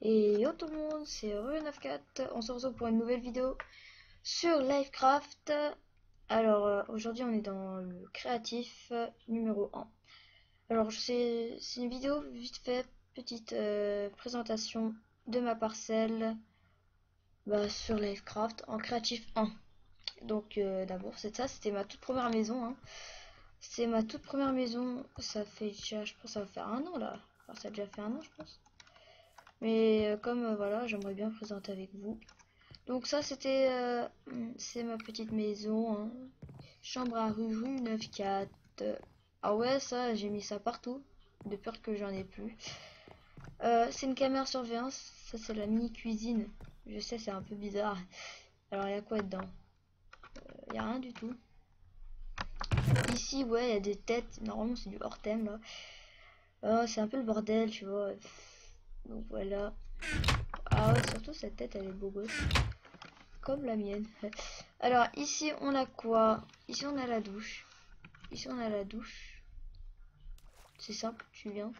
Et yo tout le monde, c'est Rue94. On se retrouve pour une nouvelle vidéo sur Livecraft. Alors aujourd'hui on est dans le créatif numéro 1. Alors c'est une vidéo vite fait, petite présentation de ma parcelle sur Livecraft en créatif 1. Donc d'abord c'est ça, c'était ma toute première maison. C'est ma toute première maison, ça fait déjà, je pense ça va faire un an là. Enfin ça a déjà fait un an je pense. Mais comme voilà, j'aimerais bien présenter avec vous. Donc ça c'est ma petite maison, hein. Chambre à rue 94. Ah ouais, ça j'ai mis ça partout, de peur que j'en ai plus. C'est une caméra surveillance, ça c'est la mini cuisine. Je sais, c'est un peu bizarre. Alors il y a quoi dedans? Il y a rien du tout. Ici ouais, il y a des têtes, normalement c'est du hors thème là. C'est un peu le bordel, tu vois. Donc voilà. Ah ouais, surtout cette tête elle est beau gosse. Comme la mienne. Alors ici on a quoi? Ici on a la douche. Ici on a la douche. C'est simple, tu viens,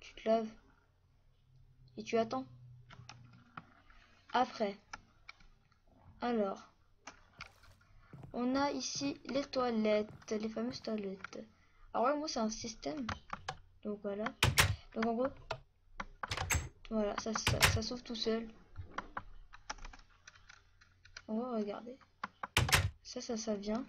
tu te laves et tu attends. Après, alors, on a ici les toilettes, les fameuses toilettes. Alors ouais, moi c'est un système. Donc voilà. Donc en gros, voilà, ça s'ouvre tout seul. On va regarder. Ça vient.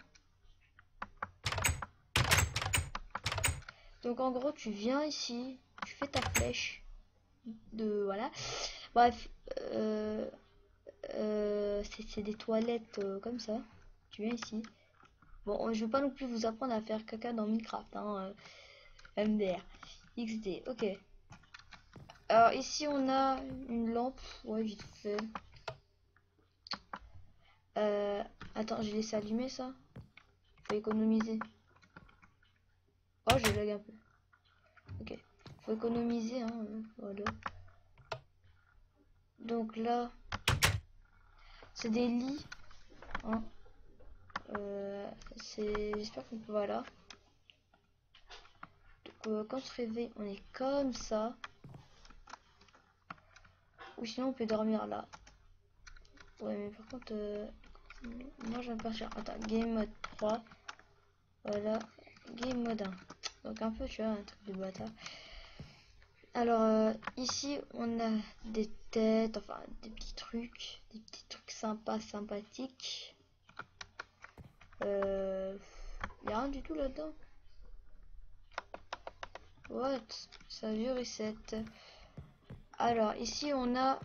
Donc en gros, tu viens ici, tu fais ta flèche. Voilà. Bref, c'est des toilettes comme ça. Tu viens ici. Bon, je vais pas non plus vous apprendre à faire caca dans Minecraft, hein. MDR. XD, ok. Alors ici on a une lampe. Ouais, vite fait. Attends, j'ai laissé allumer ça. Faut économiser. Oh, je lag un peu. Ok. Faut économiser, hein. Voilà. Donc là, c'est des lits. Hein. J'espère qu'on peut. Voilà. Donc, quand on se réveille, on est comme ça. Ou sinon, on peut dormir là. Ouais, mais par contre, moi j'aime pas cher. Attends, game mode 3. Voilà. Game mode 1. Donc un peu, tu vois, un truc de bâtard. Alors, ici, on a des têtes, enfin, des petits trucs sympas, sympathiques. Y a rien du tout là-dedans. What? Ça vieux reset. Alors, ici, on a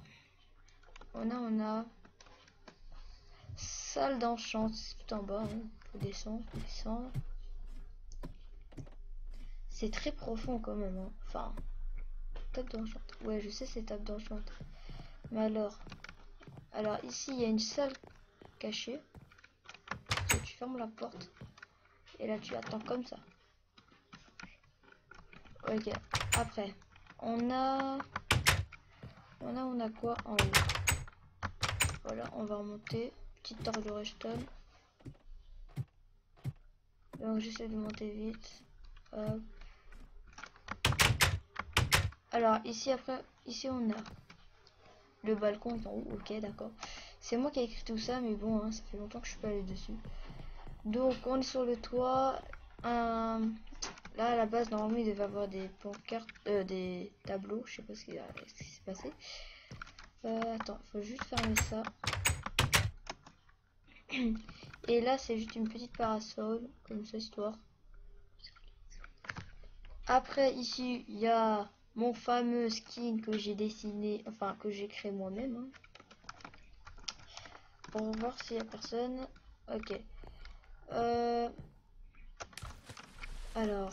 salle d'enchant, c'est tout en bas, hein. Faut descendre, descendre. C'est très profond quand même, hein. Enfin, table d'enchant. Ouais, je sais, c'est table d'enchant. Mais alors ici, il y a une salle cachée. Tu fermes la porte. Et là, tu attends comme ça. Ok. Après, on a quoi en haut? Voilà, on va remonter. Petite torche de redstone. Donc, j'essaie de monter vite. Hop. Alors, ici, après, ici, on a le balcon en haut. Ok, d'accord. C'est moi qui ai écrit tout ça, mais bon, hein, ça fait longtemps que je suis pas allé dessus. Donc, on est sur le toit. Là, à la base, normalement, il devait avoir des pancartes, des tableaux. Je sais pas ce qui s'est passé. Attends, faut juste fermer ça. Et là, c'est juste une petite parasol, comme ça, histoire. Après, ici, il y a mon fameux skin que j'ai dessiné, enfin, que j'ai créé moi-même. Hein. Pour voir s'il y a personne. Ok. Alors,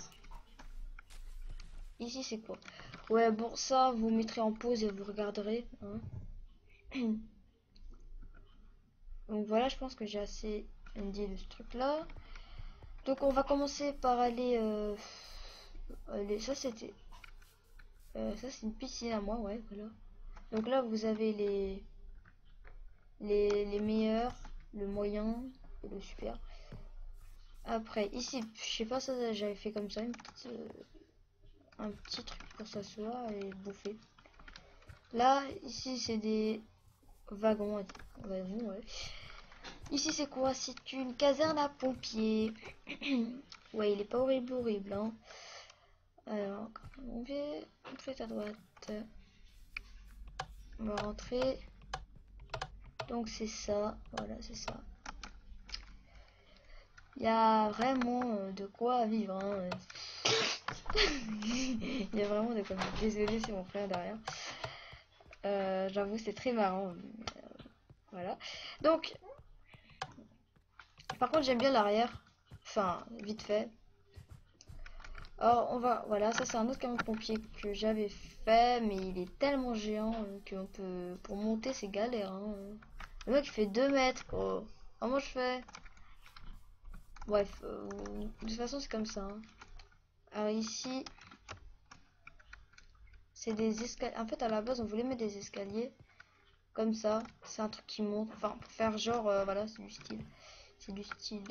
ici, c'est quoi? Ouais, bon, ça, vous mettrez en pause et vous regarderez. Hein. Donc voilà, je pense que j'ai assez dit de ce truc-là. Donc on va commencer par aller... ça c'était... ça c'est une piscine à moi, ouais, voilà. Donc là vous avez les meilleurs, le moyen et le super. Après ici, je sais pas, ça j'avais fait comme ça, un petit truc pour s'asseoir et bouffer. Là, ici, c'est des wagons. Wagons, ouais. Ici, c'est quoi? C'est une caserne à pompiers. Ouais, il est pas horrible, horrible, hein. Alors, on fait à droite. On va rentrer. Donc, c'est ça. Voilà, c'est ça. Il y a vraiment de quoi vivre, hein. Il y a vraiment de quoi vivre. Désolé si mon frère derrière. J'avoue, c'est très marrant. Voilà. Donc, par contre, j'aime bien l'arrière. Enfin, vite fait. Alors, on va... Voilà, ça c'est un autre camion pompier que j'avais fait. Mais il est tellement géant qu'on peut... Pour monter, c'est galère, hein. Le mec, il fait 2 mètres, quoi. Comment je fais? Bref, de toute façon, c'est comme ça, hein. Alors ici, c'est des escaliers. En fait, à la base, on voulait mettre des escaliers. Comme ça. C'est un truc qui monte. Enfin, pour faire genre, voilà, c'est du style. C'est du style.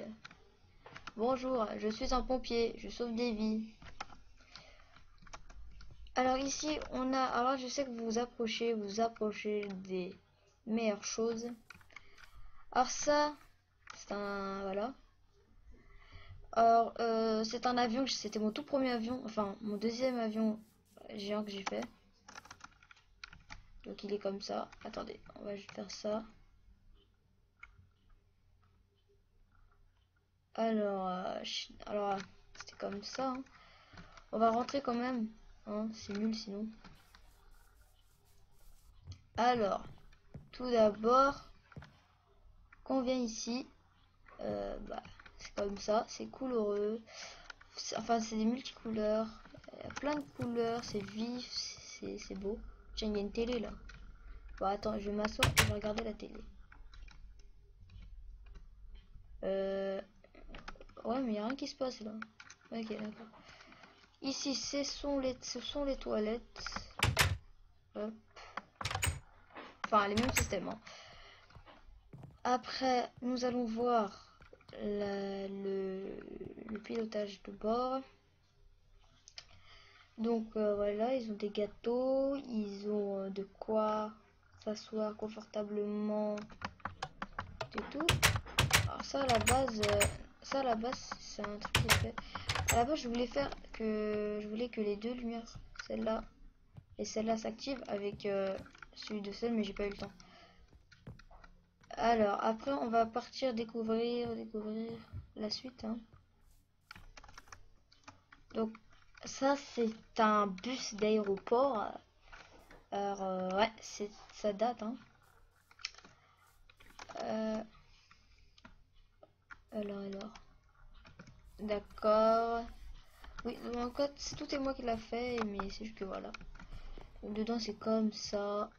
Bonjour, je suis un pompier. Je sauve des vies. Alors ici, on a... Alors, je sais que vous vous approchez des meilleures choses. Alors ça, c'est un... Voilà. Alors, c'est un avion. C'était mon tout premier avion. Enfin, mon deuxième avion géant que j'ai fait. Donc il est comme ça. Attendez, on va juste faire ça. Alors, c'était comme ça, hein. On va rentrer quand même, hein, c'est nul sinon. Alors, tout d'abord, quand on vient ici, bah, c'est comme ça, c'est coloreux. Enfin, c'est des multicouleurs. Il y a plein de couleurs, c'est vif, c'est beau. Tiens, il y a une télé là. Bon, attends, je vais m'asseoir et je vais regarder la télé. Ouais, mais il n'y a rien qui se passe là. Ok, d'accord. Ici, ce sont les toilettes. Hop. Enfin, les mêmes systèmes, hein. Après, nous allons voir le pilotage de bord. Donc voilà, ils ont des gâteaux, ils ont de quoi s'asseoir confortablement et tout. Alors ça à la base, c'est un truc qui est fait. À la base, je voulais que les deux lumières, celle-là et celle-là, s'activent avec celui de celle, mais j'ai pas eu le temps. Alors après, on va partir découvrir la suite, hein. Donc ça, c'est un bus d'aéroport. Alors ouais, ça date, hein. Euh, alors. D'accord. Oui, en fait, tout est moi qui l'a fait, mais c'est juste que voilà. Donc, dedans, c'est comme ça.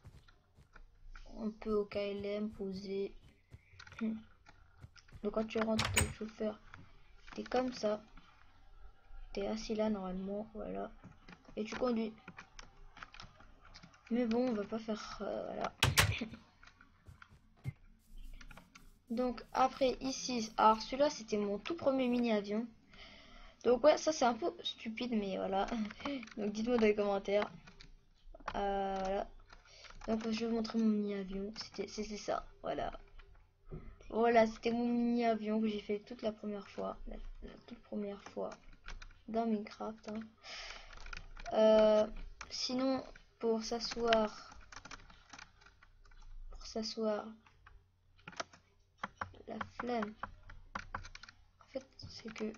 On peut au KLM poser. Donc quand tu rentres, t'es chauffeur, t'es comme ça. T'es assis là normalement, voilà. Et tu conduis. Mais bon, on va pas faire... voilà. Donc après ici, alors celui-là c'était mon tout premier mini avion. Donc ouais, ça c'est un peu stupide, mais voilà. Donc dites-moi dans les commentaires. Voilà. Donc je vais vous montrer mon mini avion. C'était ça, voilà. Voilà, c'était mon mini avion que j'ai fait toute la première fois, la toute première fois dans Minecraft, hein. Sinon, pour s'asseoir, la flemme. En fait, c'est que...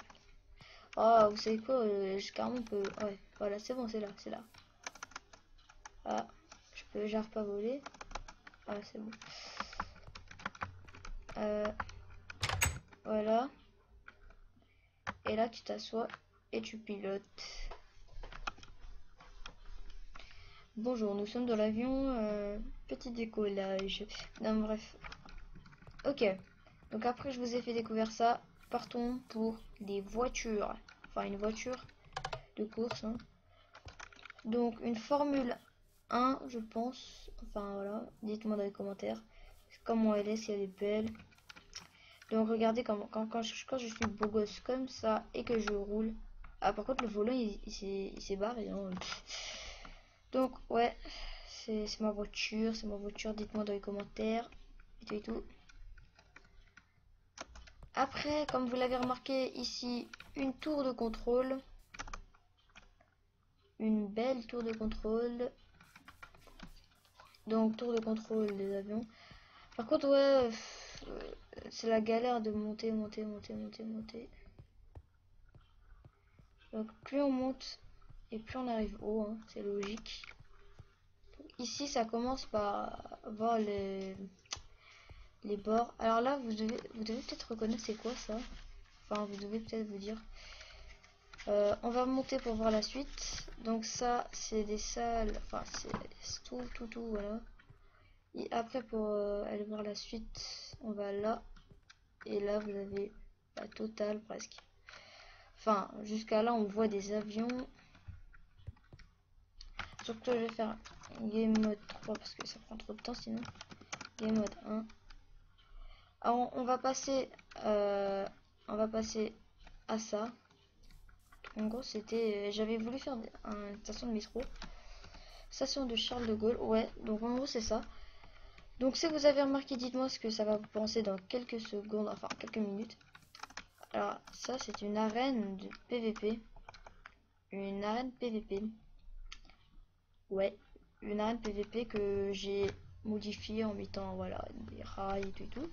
Oh, vous savez quoi, carrément peut... Ouais, voilà, c'est bon, c'est là, c'est là. Ah, j'arrive pas à voler. Ah, c'est bon. Voilà. Et là, tu t'assois et tu pilotes. Bonjour, nous sommes dans l'avion. Petit décollage. Non, bref. Ok. Donc après, je vous ai fait découvrir ça. Partons pour les voitures. Enfin, une voiture de course, hein. Donc, une Formule 1, je pense. Enfin, voilà. Dites-moi dans les commentaires comment elle est, si elle est belle. Donc, regardez comment, quand je suis beau gosse comme ça et que je roule. Ah, par contre, le volant, il s'est barré, hein. Donc, ouais. c'est ma voiture, dites-moi dans les commentaires, et tout et tout. Après, comme vous l'avez remarqué ici, une tour de contrôle. Une belle tour de contrôle. Donc, tour de contrôle des avions. Par contre, ouais, c'est la galère de monter. Donc, plus on monte et plus on arrive haut, hein, c'est logique. Ici, ça commence par voir les bords. Alors là, vous devez peut-être reconnaître c'est quoi ça. Enfin, vous devez peut-être vous dire. On va monter pour voir la suite. Donc ça, c'est des salles. Enfin, c'est tout, voilà. Et après, pour aller voir la suite, on va là. Et là, vous avez la totale presque. Enfin, jusqu'à là, on voit des avions. Surtout, je vais faire game mode 3 parce que ça prend trop de temps sinon. Game mode 1. Alors, on va passer à ça. En gros, c'était, j'avais voulu faire une station de métro, station de Charles de Gaulle. Ouais, donc en gros c'est ça. Donc si vous avez remarqué, dites-moi ce que ça va vous penser dans quelques secondes, enfin quelques minutes. Alors ça, c'est une arène de PVP, une arène PVP. Ouais, une arène PVP que j'ai modifiée en mettant voilà des rails et tout.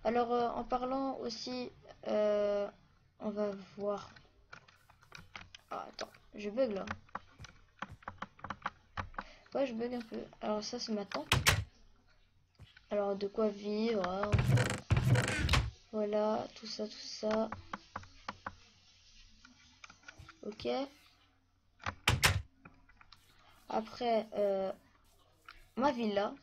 Alors en parlant aussi, on va voir. Ah, attends, je bug là. Ouais, je bug un peu. Alors ça, c'est ma tente. Alors de quoi vivre, hein. Voilà, tout ça. Ok. Après, ma villa.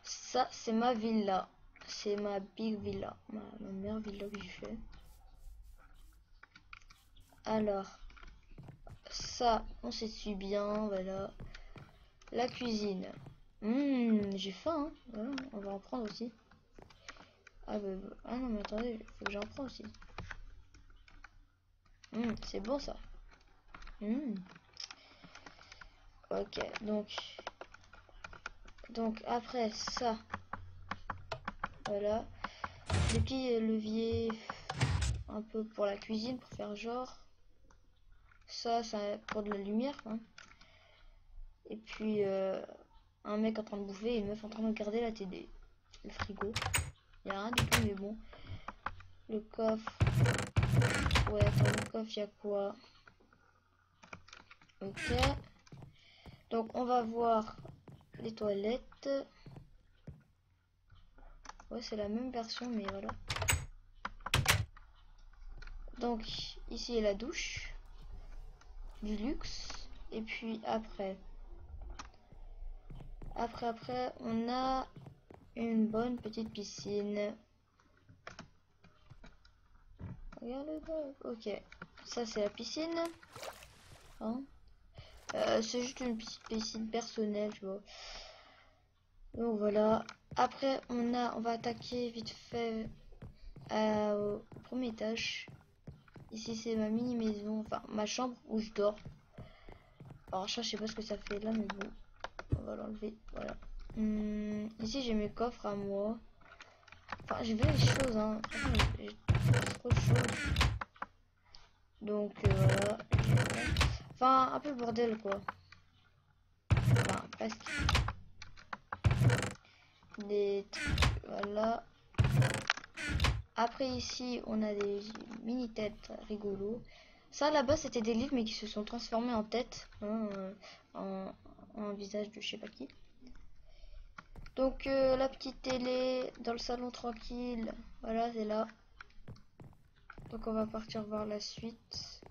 Ça, c'est ma villa. C'est ma big villa. Ma meilleure villa que j'ai fait. Alors, ça, on s'essuie bien, voilà. La cuisine. J'ai faim, hein. Voilà, on va en prendre aussi. Ah, ah non, mais attendez, faut que j'en prenne aussi. C'est bon ça. Ok, donc après ça, voilà, des petits leviers un peu pour la cuisine, pour faire genre. Ça pour de la lumière, hein. Et puis un mec en train de bouffer et une meuf en train de regarder la télé. Le frigo, il y a rien du tout, mais bon. Le coffre, ouais, dans le coffre il y a quoi? Ok, donc on va voir les toilettes. Ouais, c'est la même version, mais voilà. Donc ici est la douche du luxe. Et puis après on a une bonne petite piscine. Regarde le gars. Ok, ça c'est la piscine, hein. C'est juste une petite piscine personnelle, tu vois. Donc voilà. Après on va attaquer vite fait au premier étage. Ici c'est ma mini maison, enfin ma chambre où je dors. Alors je sais pas ce que ça fait là, mais bon, on va l'enlever. Voilà. Ici j'ai mes coffres à moi. Enfin j'ai vu les choses, hein. J'ai trop de choses. Donc voilà. Enfin un peu le bordel quoi. Enfin presque. Des trucs, voilà. Après ici on a des mini têtes rigolos. Ça là-bas c'était des livres mais qui se sont transformés en tête, hein, en visage de je sais pas qui. Donc la petite télé dans le salon tranquille, voilà c'est là. Donc on va partir voir la suite.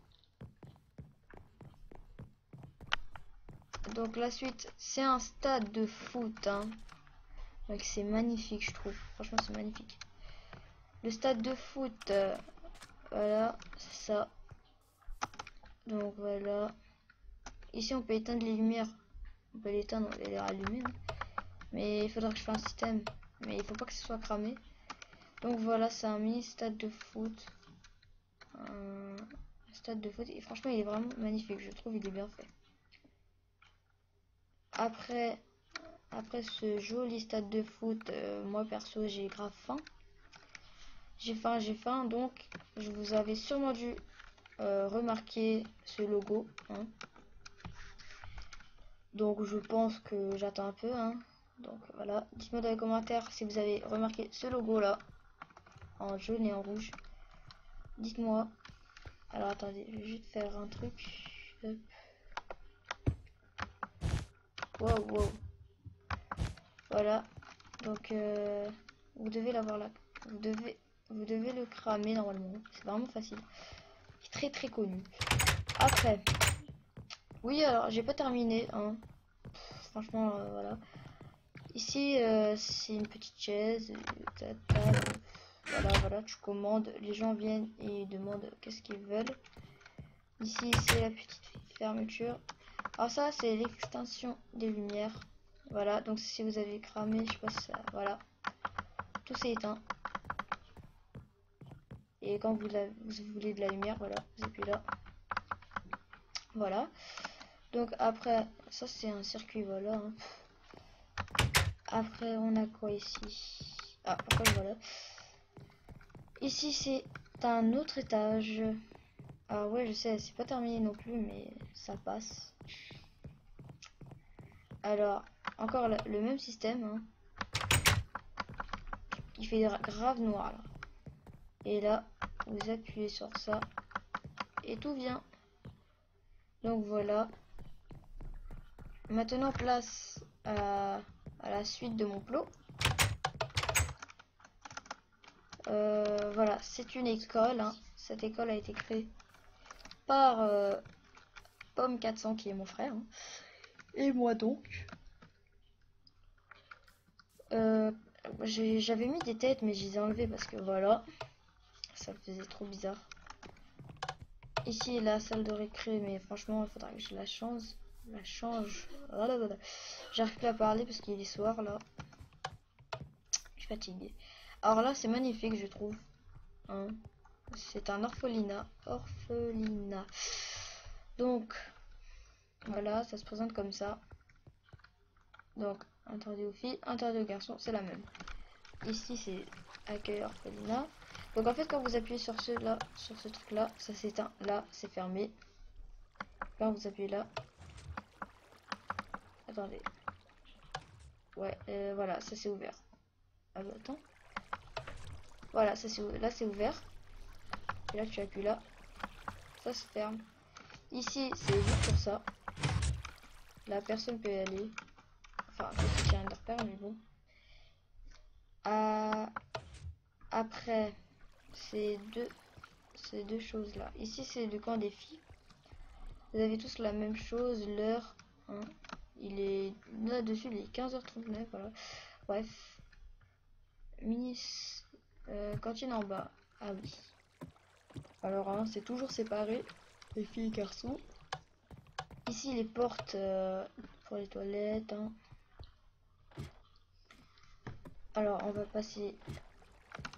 Donc la suite c'est un stade de foot, hein. Donc c'est magnifique je trouve, franchement c'est magnifique. Le stade de foot, voilà c'est ça. Donc voilà. Ici on peut éteindre les lumières, on peut l'éteindre et les rallumer, hein. Mais il faudra que je fasse un système, mais il faut pas que ce soit cramé. Donc voilà, c'est un mini stade de foot. Un stade de foot et franchement il est vraiment magnifique, je trouve il est bien fait. après, après ce joli stade de foot, moi perso j'ai grave faim. J'ai faim, donc je vous avais sûrement dû remarquer ce logo, hein. Donc je pense que j'attends un peu, hein. Donc voilà, dites-moi dans les commentaires si vous avez remarqué ce logo là, en jaune et en rouge. Dites-moi. Alors attendez, je vais juste faire un truc. Hop. Wow, wow. Voilà. Donc vous devez l'avoir là. Vous devez le cramer normalement. C'est vraiment facile. C'est très très connu. Après. Oui, alors j'ai pas terminé, hein. Franchement, voilà. Ici, c'est une petite chaise. Voilà, voilà, tu commandes. Les gens viennent et demandent qu'est-ce qu'ils veulent. Ici, c'est la petite fermeture. Alors ça, c'est l'extension des lumières. Voilà, donc si vous avez cramé, je sais pas si ça... Voilà. Tout s'est éteint. Et quand vous voulez de la lumière, voilà, vous appuyez là. Voilà. Donc après, ça c'est un circuit, voilà, hein. Après, on a quoi ici? Ah, après, voilà. Ici, c'est un autre étage. Ah ouais, je sais, c'est pas terminé non plus, mais ça passe. Alors, encore le même système, hein. Il fait grave noir là. Et là, vous appuyez sur ça et tout vient. Donc voilà. Maintenant, place à la suite de mon plot. Voilà, c'est une école, hein. Cette école a été créée par Pomme 400 qui est mon frère, hein. Et moi donc. J'avais mis des têtes mais je les ai enlevées parce que voilà, ça faisait trop bizarre. Ici la salle de récré, mais franchement il faudra que je la change. Voilà, voilà. J'arrive plus à parler parce qu'il est soir là. Je suis fatiguée. Alors là c'est magnifique je trouve, hein. C'est un orphelinat. Donc voilà, ça se présente comme ça. Donc interdit aux filles, interdit aux garçons, c'est la même. Ici c'est accueil orphelinat. Donc en fait quand vous appuyez sur ce truc là, ça s'éteint. Là c'est fermé. Quand vous appuyez là. Attendez. Ouais, voilà, ça c'est ouvert. Ah bah attends. Voilà, là c'est ouvert. Et là tu appuies là. Ça se ferme. Ici c'est juste pour ça. La personne peut y aller. Enfin, c'est un repère, mais bon. Après, ces deux choses là. Ici c'est le camp des filles. Vous avez tous la même chose, l'heure, hein. Il est là-dessus, il est 15h39, voilà. Bref. Cantine en bas. Ah oui. Alors, hein, c'est toujours séparé, les filles et garçons. Ici, les portes pour les toilettes, hein. Alors, on va passer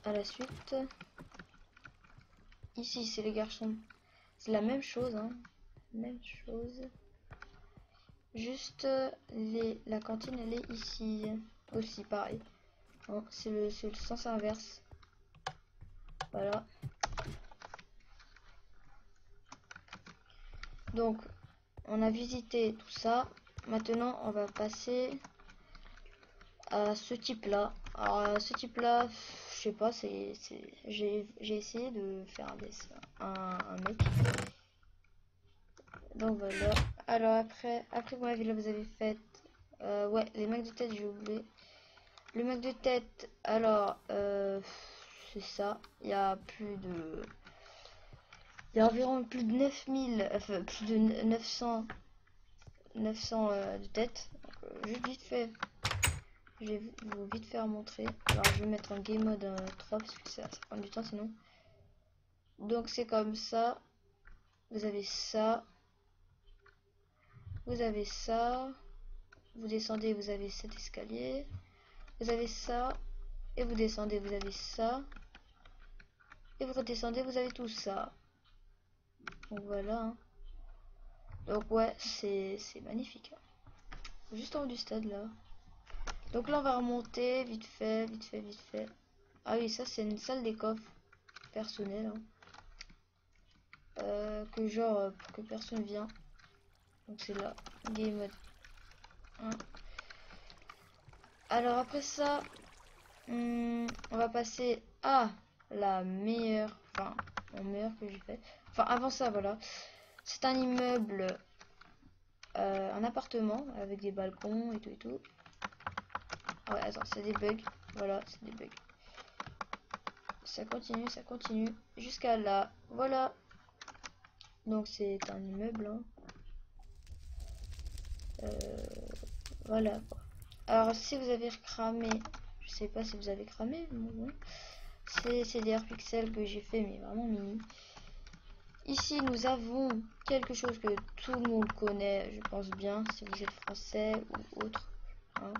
à la suite. Ici, c'est les garçons. C'est la même chose, hein. Même chose. Juste, la cantine, elle est ici. Aussi, pareil. Hein, c'est le sens inverse. Voilà. Donc, on a visité tout ça. Maintenant, on va passer à ce type-là. Alors, ce type-là, je sais pas, j'ai essayé de faire un mec. Donc voilà. Alors après moi, là, vous avez fait, ouais, les mecs de tête, j'ai oublié. Le mec de tête, alors, c'est ça. Il y a environ plus de 9000, enfin, plus de 900 de tête. Donc, juste vite fait, je vais vous vite faire montrer. Alors je vais mettre en game mode 3 parce que ça prend du temps sinon. Donc c'est comme ça. Vous avez ça. Vous avez ça. Vous descendez, vous avez cet escalier. Vous avez ça. Et vous descendez, vous avez ça. Et vous redescendez, vous avez tout ça. Donc voilà, hein. Donc ouais, c'est magnifique. juste en haut du stade là. Donc là on va remonter vite fait, vite fait, vite fait. Ah oui, ça c'est une salle des coffres personnelle, hein. Que genre pour que personne vient. Donc c'est là, game mode 1. Alors après ça, on va passer à la meilleure, enfin mon meilleur que j'ai fait. Enfin avant ça, voilà. C'est un immeuble, un appartement avec des balcons et tout et tout. Ah ouais, attends, c'est des bugs. Voilà, c'est des bugs. Ça continue jusqu'à là. Voilà. Donc c'est un immeuble, hein. Voilà quoi. Alors si vous avez cramé, je sais pas si vous avez cramé, bon. C'est des pixels que j'ai fait mais vraiment mini. Ici nous avons quelque chose que tout le monde connaît, je pense bien, si vous êtes français ou autre, hein.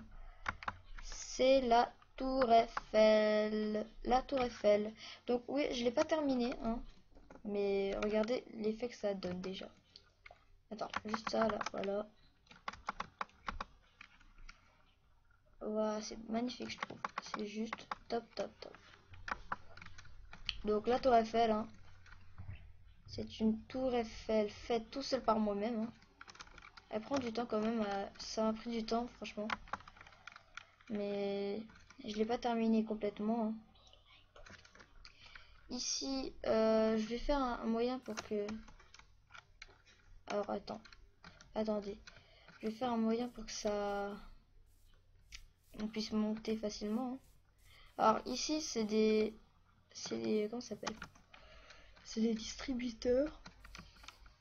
C'est la tour Eiffel. La tour Eiffel. Donc oui, je l'ai pas terminé, hein, mais regardez l'effet que ça donne déjà. Attends, juste ça là, voilà. Voilà, c'est magnifique, je trouve. C'est juste top, top, top. Donc la tour Eiffel, hein, c'est une tour Eiffel faite tout seul par moi-même, hein. Elle prend du temps quand même, ça m'a pris du temps, franchement. Mais je l'ai pas terminé complètement, hein. Ici, je vais faire un moyen pour que... Alors attendez. Je vais faire un moyen pour que ça... on puisse monter facilement, hein. Alors ici, c'est des... comment ça s'appelle? C'est des distributeurs.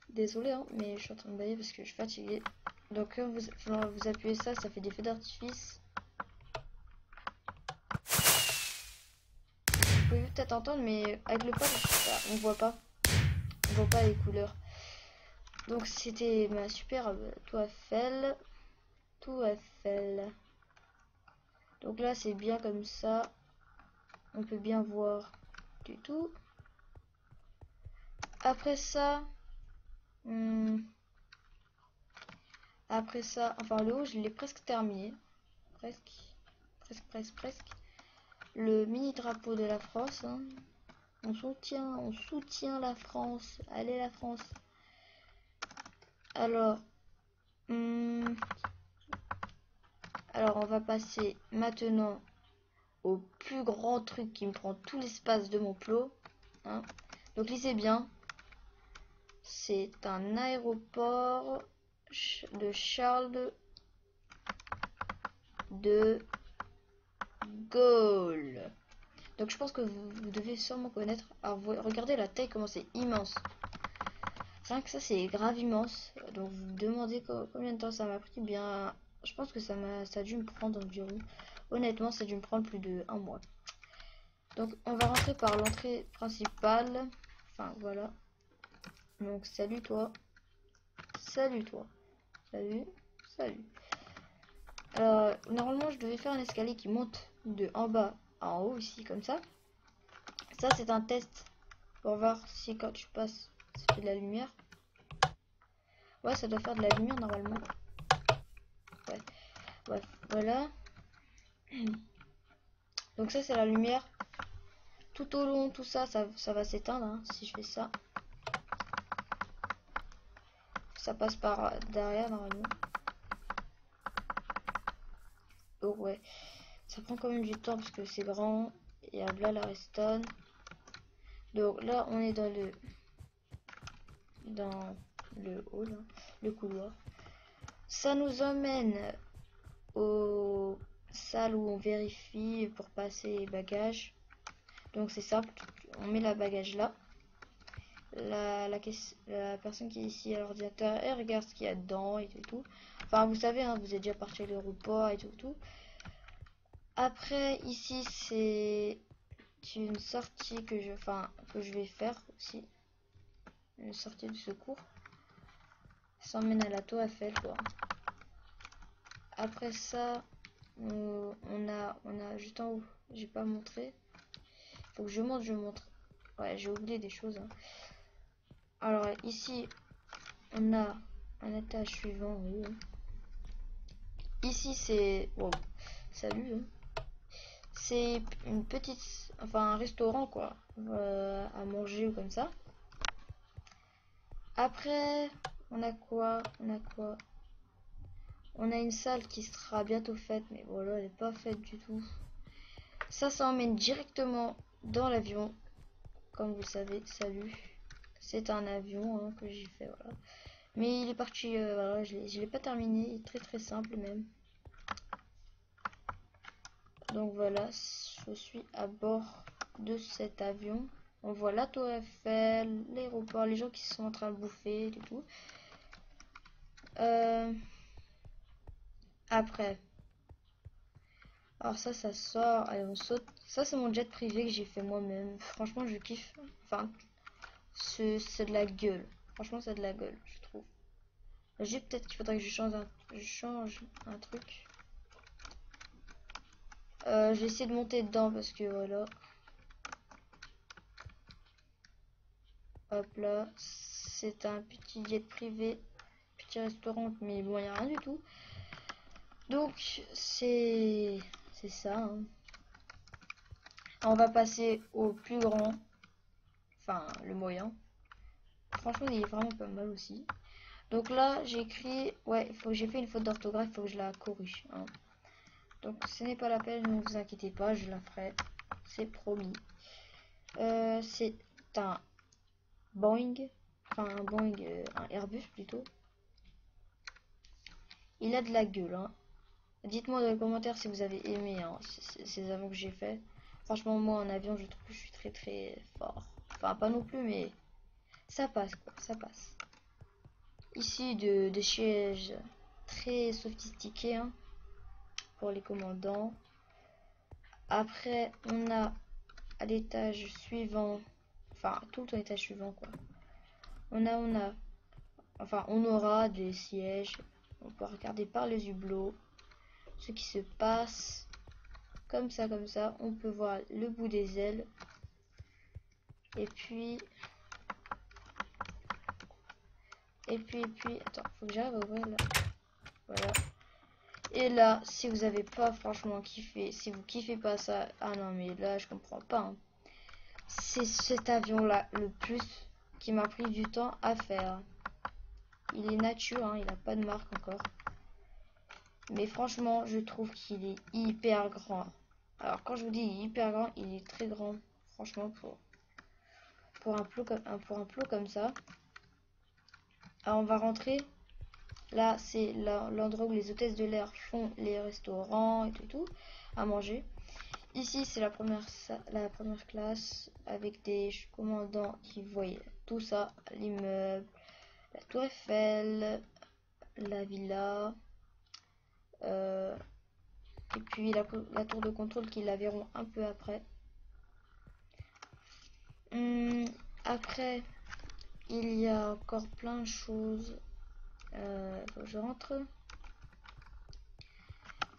Désolé, hein, mais je suis en train de bailler parce que je suis fatiguée. Donc quand vous appuyez ça, ça fait des feux d'artifice. Vous pouvez peut-être entendre, mais avec le pad, on voit pas. On voit pas les couleurs. Donc c'était ma super tour Eiffel. Tour Eiffel. Donc là, c'est bien comme ça. On peut bien voir du tout. Après ça... après ça, enfin le haut, je l'ai presque terminé. Presque. Le mini drapeau de la France, hein. On soutient la France. Allez la France. Alors, alors on va passer maintenant au plus grand truc qui me prend tout l'espace de mon plot, hein. Donc lisez bien. C'est un aéroport de Charles de Gaulle. Donc je pense que vous devez sûrement connaître. Alors regardez la taille, comment c'est immense. Rien que ça, c'est grave immense. Donc vous me demandez combien de temps ça m'a pris. Bien, je pense que ça a dû me prendre environ. Honnêtement, ça a dû me prendre plus de 1 mois. Donc on va rentrer par l'entrée principale. Enfin voilà. Donc salut toi. Salut toi. Salut. Salut. Alors normalement je devais faire un escalier qui monte de en bas à en haut ici comme ça. Ça c'est un test pour voir si quand tu passes ça fait de la lumière. Ouais, ça doit faire de la lumière normalement. Ouais. Bref, voilà. Donc ça c'est la lumière. Tout au long, tout ça, ça va s'éteindre, hein, si je fais ça. Ça passe par derrière normalement. Oh ouais. Ça prend quand même du temps parce que c'est grand. Et là la redstone. Donc là on est dans le hall, hein, le couloir. Ça nous emmène aux salles où on vérifie pour passer les bagages. Donc c'est simple, on met la bagage là. La personne qui est ici à l'ordinateur, elle regarde ce qu'il y a dedans et tout. Enfin vous savez, hein, vous êtes déjà parti à l'aéroport et tout. Après ici c'est une sortie que je vais faire aussi. Une sortie de secours. Ça emmène à la tour Eiffel quoi. Après ça, on a juste en haut. J'ai pas montré. Faut que je montre. Ouais, j'ai oublié des choses, hein. Alors ici, on a un étage suivant, oui. Ici c'est... Wow, salut hein. C'est une petite... Enfin un restaurant quoi. À manger ou comme ça. Après, on a quoi? On a une salle qui sera bientôt faite, mais voilà, elle n'est pas faite du tout. Ça emmène directement dans l'avion. Comme vous le savez, salut. C'est un avion hein, que j'ai fait, voilà. Mais il est parti, voilà, je l'ai pas terminé. Il est très très simple même. Donc voilà, je suis à bord de cet avion. On voit la tour Eiffel, l'aéroport, les gens qui sont en train de bouffer et tout. Après, alors ça sort, allez on saute. Ça c'est mon jet privé que j'ai fait moi-même. Franchement je kiffe. Enfin, c'est de la gueule. Franchement c'est de la gueule, je trouve. J'ai peut-être qu'il faudrait que je change un truc. Je vais essayer de monter dedans parce que voilà. Hop là, c'est un petit jet privé, petit restaurant, mais bon, il n'y a rien du tout. Donc, c'est ça. Hein. On va passer au plus grand, enfin, le moyen. Franchement, il est vraiment pas mal aussi. Donc là, j'ai écrit, ouais, j'ai fait une faute d'orthographe, il faut que je la corrige. Hein. Donc, ce n'est pas la peine, ne vous inquiétez pas, je la ferai, c'est promis. C'est un Boeing, enfin un Boeing, un Airbus plutôt. Il a de la gueule, hein. Dites-moi dans les commentaires si vous avez aimé hein, ces avions que j'ai fait. Franchement, moi en avion, je trouve que je suis très très fort. Enfin, pas non plus, mais ça passe quoi, ça passe. Ici, des sièges très sophistiqués hein, pour les commandants. Après, on a à l'étage suivant, enfin tout le étage suivant quoi. Enfin, on aura des sièges. On peut regarder par les hublots ce qui se passe. Comme ça, on peut voir le bout des ailes. Et puis, attends, faut que j'arrive à ouvrir là. Voilà. Et là, si vous avez pas franchement kiffé, si vous kiffez pas ça, ah non mais là je comprends pas. Hein. C'est cet avion là le plus qui m'a pris du temps à faire. Il est nature, hein, il n'a pas de marque encore. Mais franchement, je trouve qu'il est hyper grand. Alors quand je vous dis hyper grand, il est très grand. Franchement pour un plot comme ça. Alors on va rentrer. Là c'est l'endroit où les hôtesses de l'air font les restaurants et tout à manger. Ici c'est la première classe avec des commandants qui voient tout ça, l'immeuble, la tour Eiffel, la villa, et puis la tour de contrôle qui la verront un peu après. Après, il y a encore plein de choses. Faut que je rentre.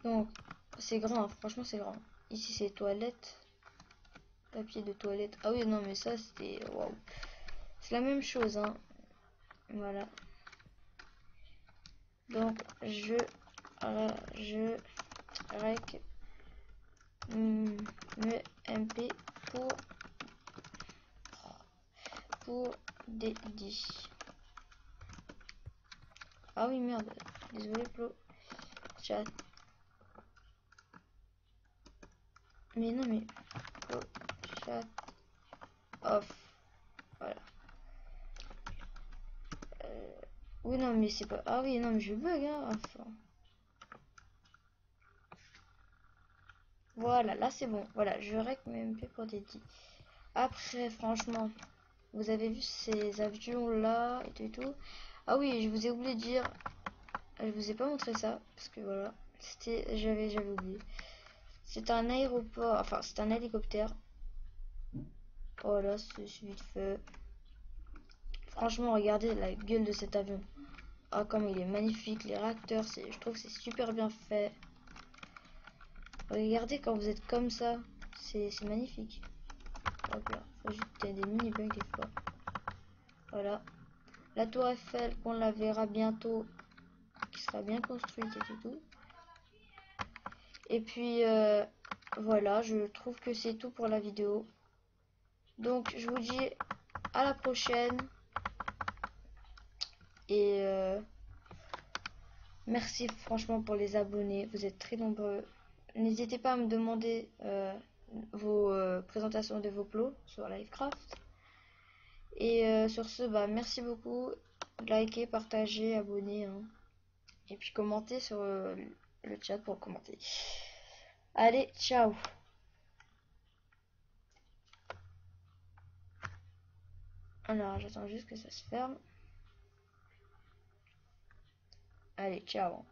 Donc, c'est grand, hein, franchement, c'est grand. Ici, c'est toilettes. Papier de toilette. Ah oui, non, mais ça, c'était... Waouh. C'est la même chose, hein. Voilà. Donc, je rec me MP pour dédier. Ah oui, merde. Désolé, Flo. Chat. Mais non, mais... Flo, chat. Off. Voilà. Oui, non, mais c'est pas... Ah oui, non, mais je bug, hein. Enfin... Voilà, là, c'est bon. Voilà, je rec mes MP pour dédier. Après, franchement, vous avez vu ces avions-là et tout et tout. Ah oui, je vous ai oublié de dire... Je vous ai pas montré ça, parce que voilà, j'avais oublié. C'est un aéroport, enfin c'est un hélicoptère. Voilà, c'est vite fait. Franchement, regardez la gueule de cet avion. Ah, comme il est magnifique, les réacteurs, je trouve que c'est super bien fait. Regardez quand vous êtes comme ça, c'est magnifique. Hop là, faut juste des mini bugs des fois. Voilà. La tour Eiffel, qu'on la verra bientôt, qui sera bien construite et tout. Et puis voilà, je trouve que c'est tout pour la vidéo. Donc je vous dis à la prochaine. Et merci franchement pour les abonnés. Vous êtes très nombreux. N'hésitez pas à me demander vos présentations de vos plots sur Livecraft. Et sur ce, bah merci beaucoup. Likez, partagez, abonnez. Hein. Et puis commentez sur le chat pour commenter. Allez, ciao. Alors, j'attends juste que ça se ferme. Allez, ciao.